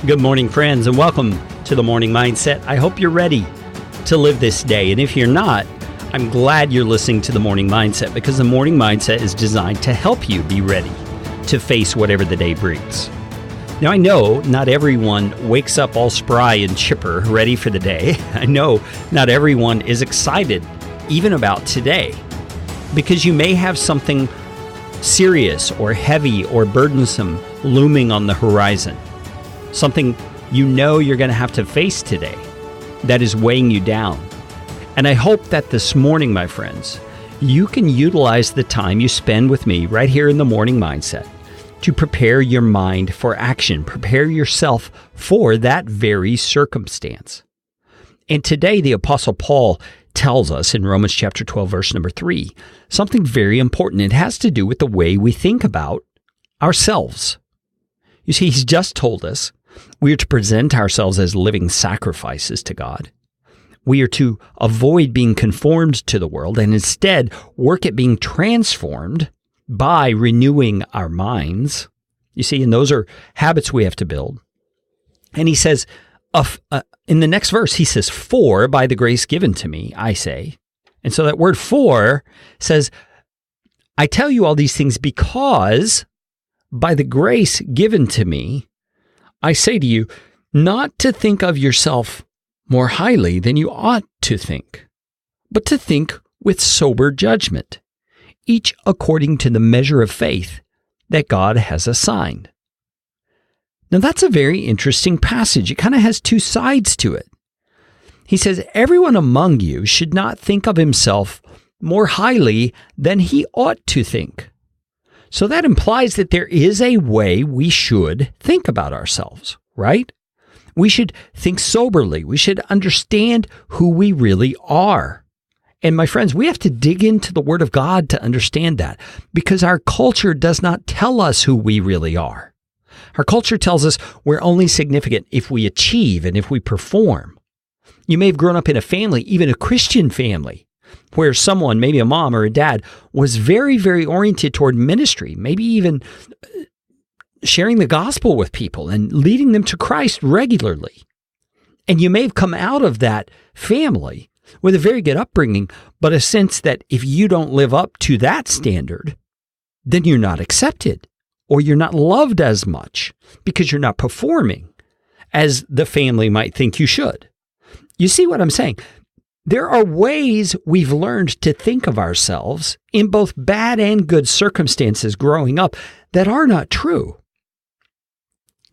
Good morning, friends, and welcome to the Morning Mindset. I hope you're ready to live this day. And if you're not, I'm glad you're listening to the Morning Mindset, because the Morning Mindset is designed to help you be ready to face whatever the day brings. Now, I know not everyone wakes up all spry and chipper, ready for the day. I know not everyone is excited even about today, because you may have something serious or heavy or burdensome looming on the horizon. Something you know you're going to have to face today that is weighing you down. And I hope that this morning, my friends, you can utilize the time you spend with me right here in the Morning Mindset to prepare your mind for action, prepare yourself for that very circumstance. And today, the Apostle Paul tells us in Romans chapter 12, verse number 3, something very important. It has to do with the way we think about ourselves. You see, he's just told us we are to present ourselves as living sacrifices to God. We are to avoid being conformed to the world and instead work at being transformed by renewing our minds. You see, and those are habits we have to build. And he says, in the next verse, he says, "For by the grace given to me, I say." And so that word "for" says, I tell you all these things because by the grace given to me, I say to you, not to think of yourself more highly than you ought to think, but to think with sober judgment, each according to the measure of faith that God has assigned. Now, that's a very interesting passage. It kind of has two sides to it. He says, everyone among you should not think of himself more highly than he ought to think. So that implies that there is a way we should think about ourselves, right? We should think soberly. We should understand who we really are. And my friends, we have to dig into the Word of God to understand that, because our culture does not tell us who we really are. Our culture tells us we're only significant if we achieve and if we perform. You may have grown up in a family, even a Christian family, where someone, maybe a mom or a dad, was very, very oriented toward ministry, maybe even sharing the gospel with people and leading them to Christ regularly. And you may have come out of that family with a very good upbringing, but a sense that if you don't live up to that standard, then you're not accepted or you're not loved as much because you're not performing as the family might think you should. You see what I'm saying? There are ways we've learned to think of ourselves in both bad and good circumstances growing up that are not true.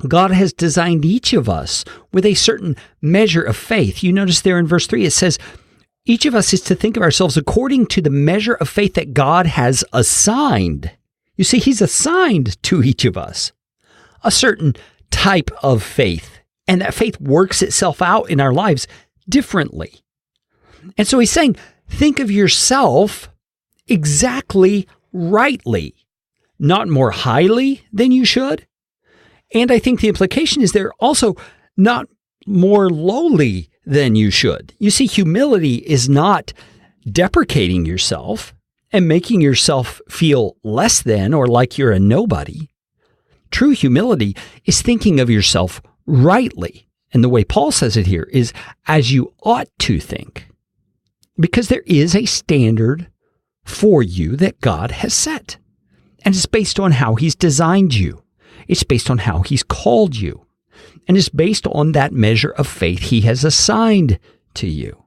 God has designed each of us with a certain measure of faith. You notice there in verse 3, it says, each of us is to think of ourselves according to the measure of faith that God has assigned. You see, he's assigned to each of us a certain type of faith, and that faith works itself out in our lives differently. And so he's saying, think of yourself exactly rightly, not more highly than you should. And I think the implication is there also not more lowly than you should. You see, humility is not deprecating yourself and making yourself feel less than or like you're a nobody. True humility is thinking of yourself rightly. And the way Paul says it here is as you ought to think. Because there is a standard for you that God has set. And it's based on how he's designed you. It's based on how he's called you. And it's based on that measure of faith he has assigned to you.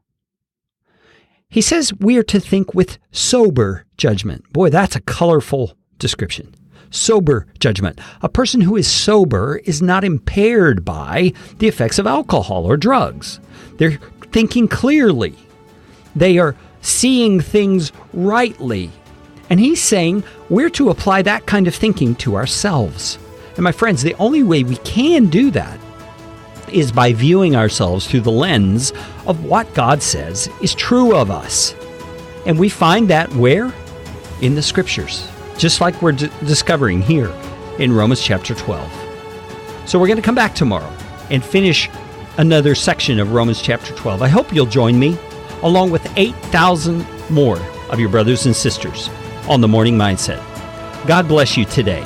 He says we are to think with sober judgment. Boy, that's a colorful description. Sober judgment. A person who is sober is not impaired by the effects of alcohol or drugs. They're thinking clearly. They are seeing things rightly. And he's saying we're to apply that kind of thinking to ourselves. And my friends, the only way we can do that is by viewing ourselves through the lens of what God says is true of us. And we find that where? In the Scriptures, just like we're discovering here in Romans chapter 12. So we're going to come back tomorrow and finish another section of Romans chapter 12. I hope you'll join me, along with 8,000 more of your brothers and sisters on the Morning Mindset. God bless you today.